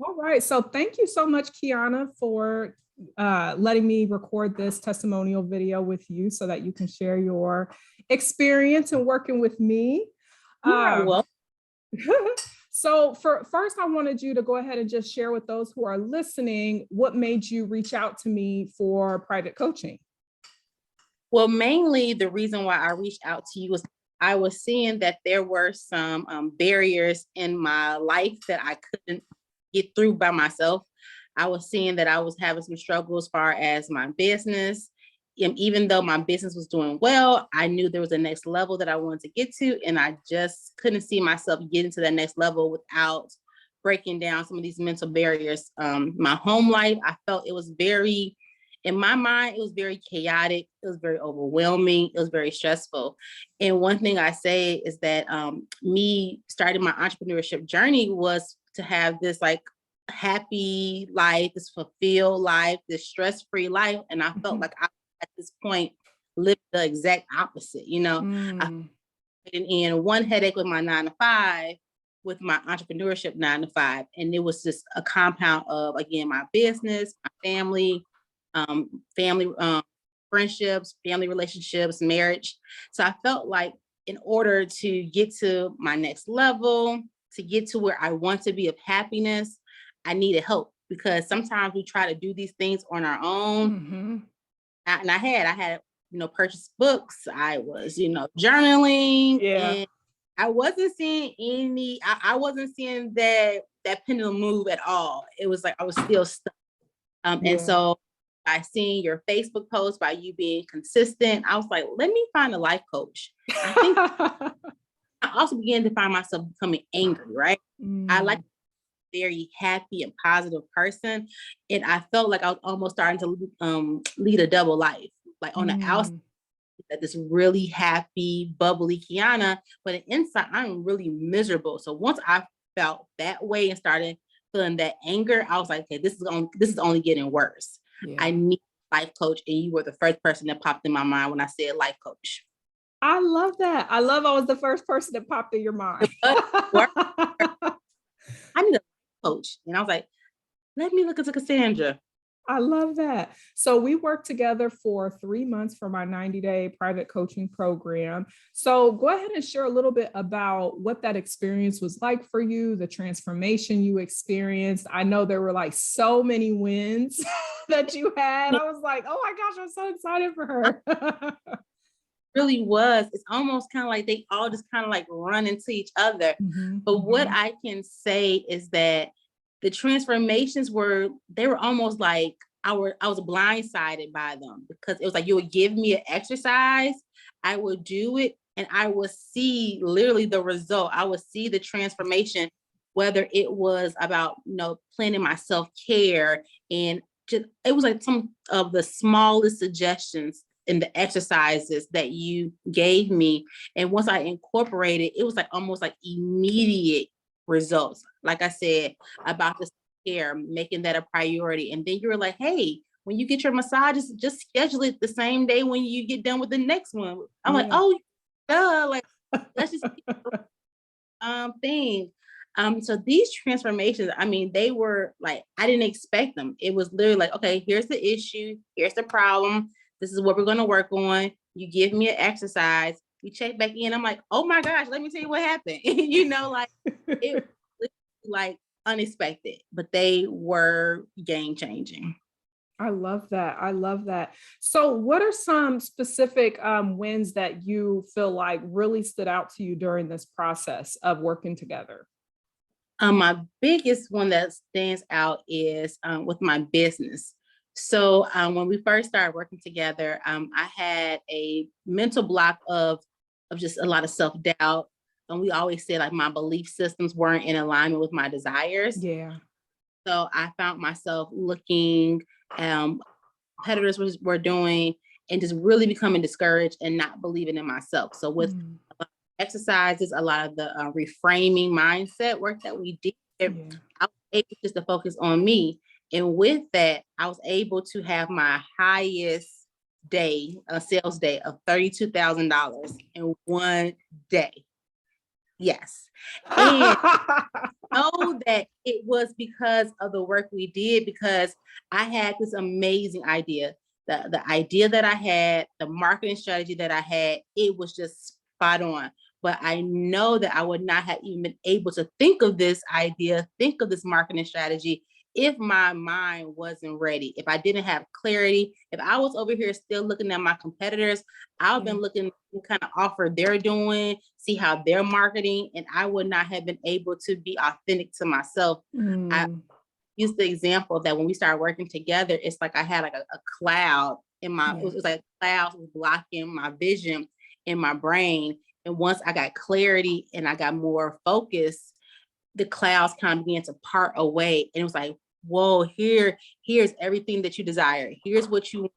All right. So thank you so much, Quiana, for letting me record this testimonial video with you so that you can share your experience in working with me. Yeah, well, So first, I wanted you to go ahead and just share with those who are listening, what made you reach out to me for private coaching? well, mainly the reason why I reached out to you was I was seeing that there were some barriers in my life that I couldn't get through by myself. I was seeing that I was having some struggle as far as my business. And even though my business was doing well, I knew there was a next level that I wanted to get to, and I just couldn't see myself getting to that next level without breaking down some of these mental barriers. My home life, I felt it was very, in my mind, it was very chaotic. It was very overwhelming. It was very stressful. And one thing I say is that me starting my entrepreneurship journey was to have this like happy life, this fulfilled life, this stress-free life. And I felt like I, at this point, lived the exact opposite. I in one headache with my 9 to 5, with my entrepreneurship 9 to 5. And it was just a compound of, again, my business, my family friendships, family relationships, marriage. So I felt like in order to get to my next level, to get to where I want to be of happiness, I needed help, because sometimes we try to do these things on our own. And I had, purchased books. I was, journaling, and I wasn't seeing I wasn't seeing that pendulum move at all. It was like I was still stuck. And so by seeing your Facebook post, by you being consistent, I was like, let me find a life coach. I think I also began to find myself becoming angry, right? I like a very happy and positive person. And I felt like I was almost starting to lead a double life. Like on the outside, that this really happy, bubbly Quiana, but on the inside, I'm really miserable. So once I felt that way and started feeling that anger, I was like, okay, this is only getting worse. I need a life coach, and you were the first person that popped in my mind when I said life coach. I love that. I was the first person that popped in your mind. I need a coach. And I was like, let me look into Casandra. I love that. So we worked together for 3 months for my 90-day private coaching program. So go ahead and share a little bit about what that experience was like for you, the transformation you experienced. I know there were like so many wins that you had. I was like, oh my gosh, I'm so excited for her. Really was. It's almost kind of like they all just kind of like run into each other. But what I can say is that the transformations were almost like I was blindsided by them, because it was like you would give me an exercise, I would do it, and I would see literally the result. I would see the transformation, whether it was about, planning my self-care, and just, it was like some of the smallest suggestions in the exercises that you gave me. And once I incorporated, it was like almost like immediate results. Like I said, about the care, making that a priority. And then you were like, hey, when you get your massages, just schedule it the same day when you get done with the next one. I'm like, oh, duh, like, let's just thing. So these transformations, I mean, they were like, I didn't expect them. It was literally like, okay, here's the issue, here's the problem, this is what we're going to work on. You give me an exercise, we check back in. I'm like, oh my gosh, let me tell you what happened. Like it like unexpected, but they were game changing. I love that. I love that. So what are some specific wins that you feel like really stood out to you during this process of working together? My biggest one that stands out is with my business. So when we first started working together, I had a mental block of just a lot of self-doubt. And we always said like my belief systems weren't in alignment with my desires. So I found myself looking competitors were doing, and just really becoming discouraged and not believing in myself. So with exercises, a lot of the reframing mindset work that we did, I was able just to focus on me. And with that, I was able to have my highest day, a sales day of $32,000 in one day. Yes. And no know that it was because of the work we did, because I had this amazing idea. The idea that I had, the marketing strategy that I had, it was just spot on. But I know that I would not have even been able to think of this idea, think of this marketing strategy, if my mind wasn't ready, if I didn't have clarity, if I was over here still looking at my competitors, I've been looking what kind of offer they're doing, see how they're marketing, and I would not have been able to be authentic to myself. I use the example that when we started working together, it's like I had like a cloud in my, it was like clouds was blocking my vision in my brain. And once I got clarity and I got more focus, the clouds kind of began to part away. And it was like, whoa, here's everything that you desire. Here's what you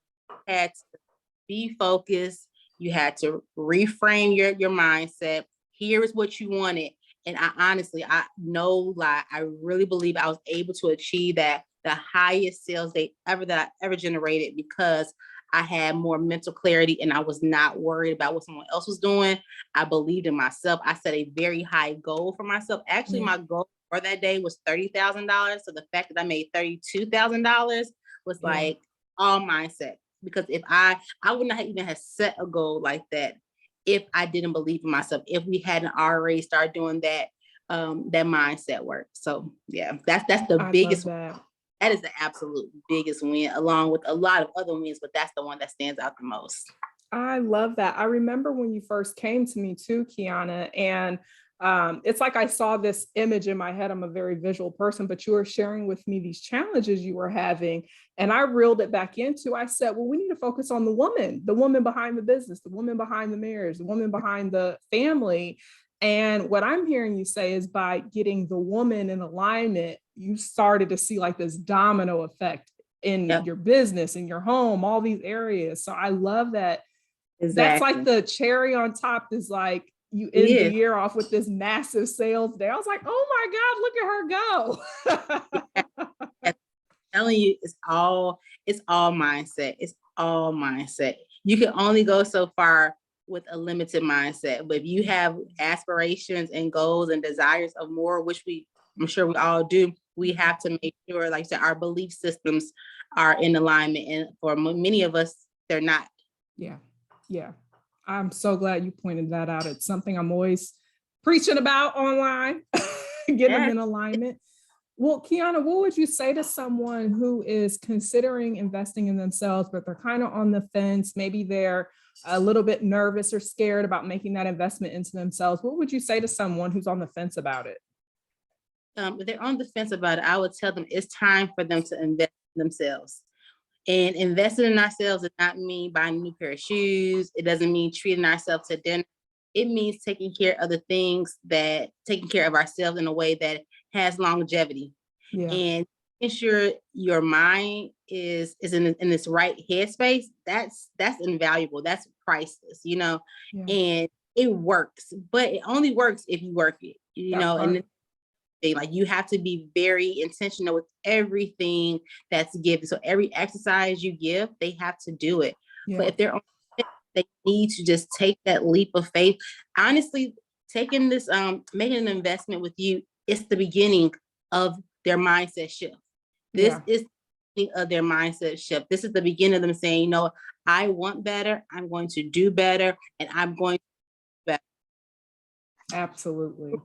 had to be focused. You had to reframe your mindset. Here is what you wanted. And I honestly, I know, like, I really believe I was able to achieve that, the highest sales day ever that I ever generated, because I had more mental clarity and I was not worried about what someone else was doing. I believed in myself. I set a very high goal for myself. Actually, my goal for that day was $30,000. So the fact that I made $32,000 was like all mindset. Because if I would not even have set a goal like that if I didn't believe in myself, if we hadn't already started doing that mindset work. So yeah, that's the biggest. That is the absolute biggest win, along with a lot of other wins, but that's the one that stands out the most. I love that. I remember when you first came to me too, Quiana, and it's like I saw this image in my head. I'm a very visual person, but you were sharing with me these challenges you were having, and I reeled it back into, I said, well, we need to focus on the woman behind the business, the woman behind the marriage, the woman behind the family. And what I'm hearing you say is by getting the woman in alignment, you started to see like this domino effect in your business, in your home, all these areas. So I love that. Exactly. That's like the cherry on top, is like you end the year off with this massive sales day. I was like, oh my God, look at her go. I'm telling you, it's all mindset. It's all mindset. You can only go so far with a limited mindset, but if you have aspirations and goals and desires of more, which I'm sure we all do, we have to make sure, like I said, our belief systems are in alignment. And for many of us, they're not. Yeah. I'm so glad you pointed that out. It's something I'm always preaching about online, getting them in alignment. Well, Quiana, what would you say to someone who is considering investing in themselves, but they're kind of on the fence? Maybe they're a little bit nervous or scared about making that investment into themselves. What would you say to someone who's on the fence about it? If they're on the fence about it, I would tell them it's time for them to invest in themselves. And investing in ourselves does not mean buying a new pair of shoes. It doesn't mean treating ourselves to dinner. It means taking care of taking care of ourselves in a way that has longevity. And making sure your mind is in this right headspace. That's invaluable. That's priceless, and it works, but it only works if you work it, and like you have to be very intentional with everything that's given. So every exercise you give, they have to do it. But if they're on, they need to just take that leap of faith. Honestly, taking this, making an investment with you, it's the beginning of their mindset shift. This is the beginning of their mindset shift. This is the beginning of them saying, I want better. I'm going to do better, and I'm going to do better. Absolutely.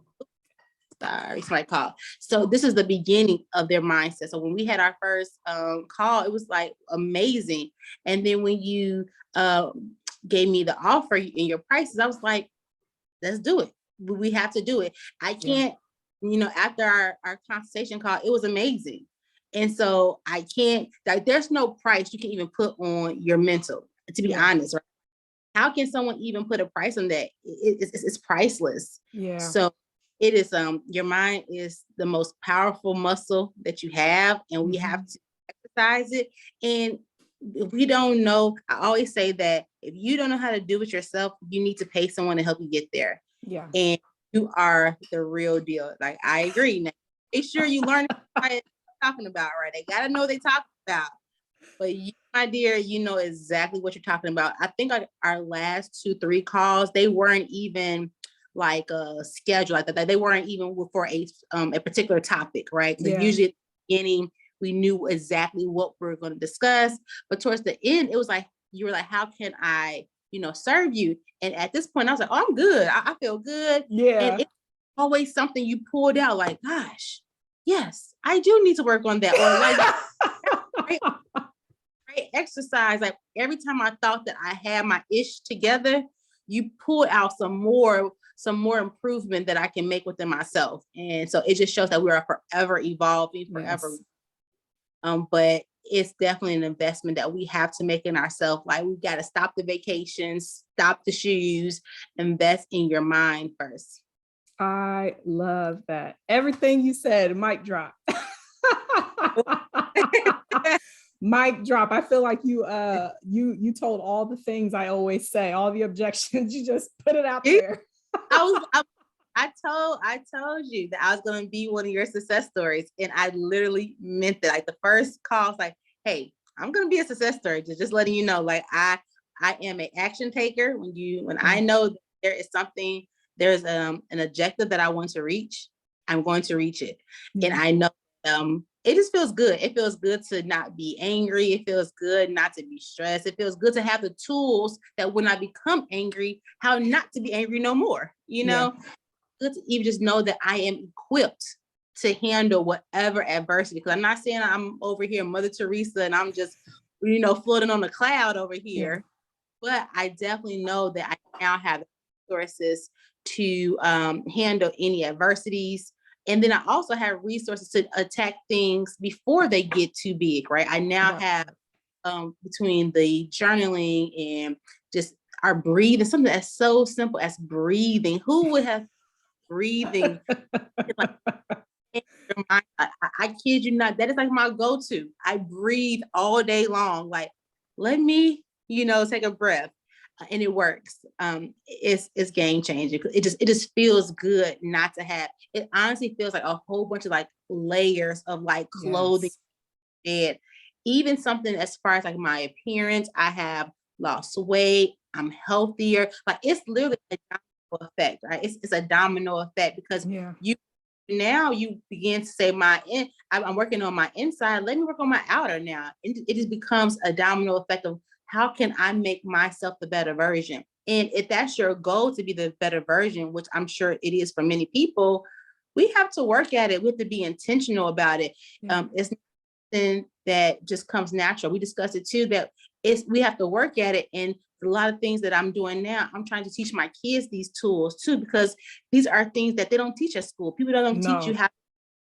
Sorry, somebody called. So this is the beginning of their mindset. So when we had our first call, it was like amazing. And then when you gave me the offer and your prices, I was like, let's do it. We have to do it. I can't, after our consultation call, it was amazing. And so I can't, like, there's no price you can even put on your mental, to be honest, right? How can someone even put a price on that? It's priceless. So it is, your mind is the most powerful muscle that you have, and we have to exercise it. And if we don't know, I always say that if you don't know how to do it yourself, you need to pay someone to help you get there. And you are the real deal. Like, I agree. Now, make sure you learn what they're talking about, right? They got to know what they're talking about. But you, my dear, you know exactly what you're talking about. I think our last 2-3 calls, they weren't even like a schedule like that. They weren't even for a particular topic, right? So Yeah. usually at the beginning, we knew exactly what we were going to discuss. But towards the end, it was like, you were like, how can I, serve you? And at this point, I was like, oh, I'm good. I feel good. Yeah. And it's always something you pulled out like, gosh, yes, I do need to work on that. Or like, great exercise. Like every time I thought that I had my ish together, you pull out some more improvement that I can make within myself. And so it just shows that we are forever evolving, forever. Yes. But it's definitely an investment that we have to make in ourselves. Like we've got to stop the vacations, stop the shoes, invest in your mind first. I love that. Everything you said, mic drop. Mic drop. I feel like you told all the things I always say, all the objections. You just put it out there. I told you that I was going to be one of your success stories, and I literally meant that. Like the first call was like, "Hey, I'm going to be a success story." Just letting you know, like I am an action taker. When I know that there is something, there's an objective that I want to reach, I'm going to reach it, and I know it just feels good. It feels good to not be angry. It feels good not to be stressed. It feels good to have the tools that when I become angry, how not to be angry no more. Good to even just know that I am equipped to handle whatever adversity. Because I'm not saying I'm over here, Mother Teresa, and I'm just, floating on a cloud over here. Yeah. But I definitely know that I now have resources to handle any adversities. And then I also have resources to attack things before they get too big, right? I now have between the journaling and just our breathing, something that's so simple as breathing. Who would have breathing? Like, I kid you not, that is like my go-to. I breathe all day long. Like, let me, take a breath. And it works. It's game changing. It just feels good not to have. It honestly feels like a whole bunch of like layers of like clothing. Yes. And even something as far as like my appearance, I have lost weight. I'm healthier. Like it's literally a domino effect, right? It's a domino effect because you begin to say I'm working on my inside. Let me work on my outer now. It just becomes a domino effect of how can I make myself the better version? And if that's your goal to be the better version, which I'm sure it is for many people, we have to work at it. We have to be intentional about it. It's something that just comes natural. We discussed it too, that we have to work at it. And a lot of things that I'm doing now, I'm trying to teach my kids these tools too, because these are things that they don't teach at school. People don't teach you how to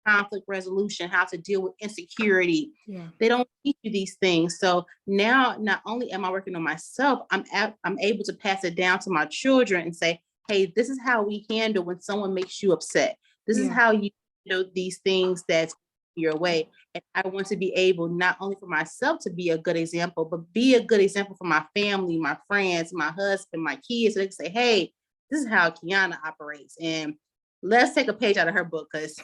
conflict resolution, how to deal with insecurity. They don't teach you these things. So now, not only am I working on myself, I'm able to pass it down to my children and say, hey, this is how we handle when someone makes you upset. This is how you handle these things that's your way. And I want to be able, not only for myself to be a good example, but be a good example for my family, my friends, my husband, my kids. So they can say, hey, this is how Quiana operates. And let's take a page out of her book, because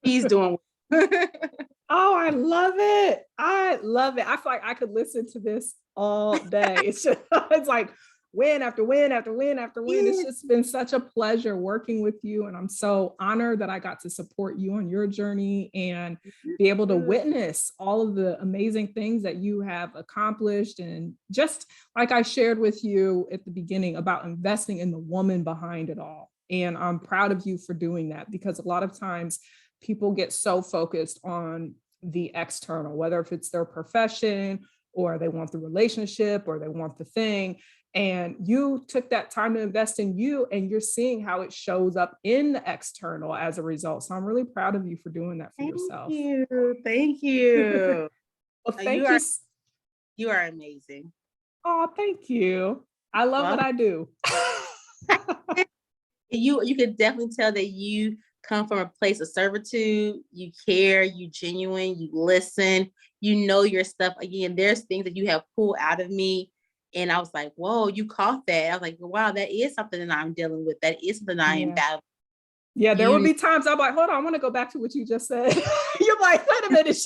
he's doing. Oh, I love it. I love it. I feel like I could listen to this all day. It's just, it's like win after win after win after win. It's just been such a pleasure working with you. And I'm so honored that I got to support you on your journey and be able to witness all of the amazing things that you have accomplished. And just like I shared with you at the beginning about investing in the woman behind it all. And I'm proud of you for doing that, because a lot of times people get so focused on the external, whether if it's their profession or they want the relationship or they want the thing. And you took that time to invest in you, and you're seeing how it shows up in the external as a result. So I'm really proud of you for doing that for yourself. Thank you. Well, thank you. You are amazing. Oh, thank you. I love what I do. You could definitely tell that you come from a place of servitude. You care, you genuine, you listen, you know your stuff. Again, there's things that you have pulled out of me. And I was like, whoa, you caught that. I was like, wow, that is something that I'm dealing with. That is something I am battling. Yeah, there would be times I'm like, hold on, I want to go back to what you just said. You're like, wait a minute.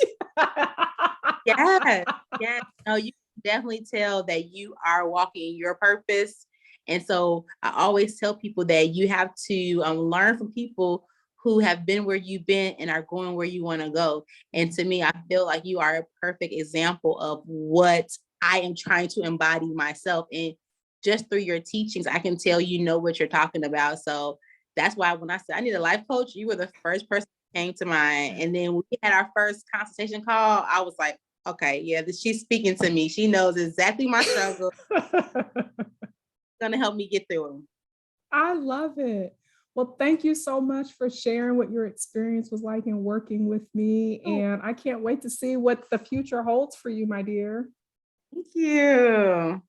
Yeah. No, you can definitely tell that you are walking in your purpose. And so I always tell people that you have to learn from people who have been where you've been and are going where you want to go. And to me, I feel like you are a perfect example of what I am trying to embody myself. And just through your teachings, I can tell you know what you're talking about. So that's why when I said I need a life coach, you were the first person that came to mind. And then when we had our first consultation call, I was like, okay, yeah, she's speaking to me. She knows exactly my struggle. Going to help me get through them. I love it. Well, thank you so much for sharing what your experience was like in working with me. And I can't wait to see what the future holds for you, my dear. Thank you.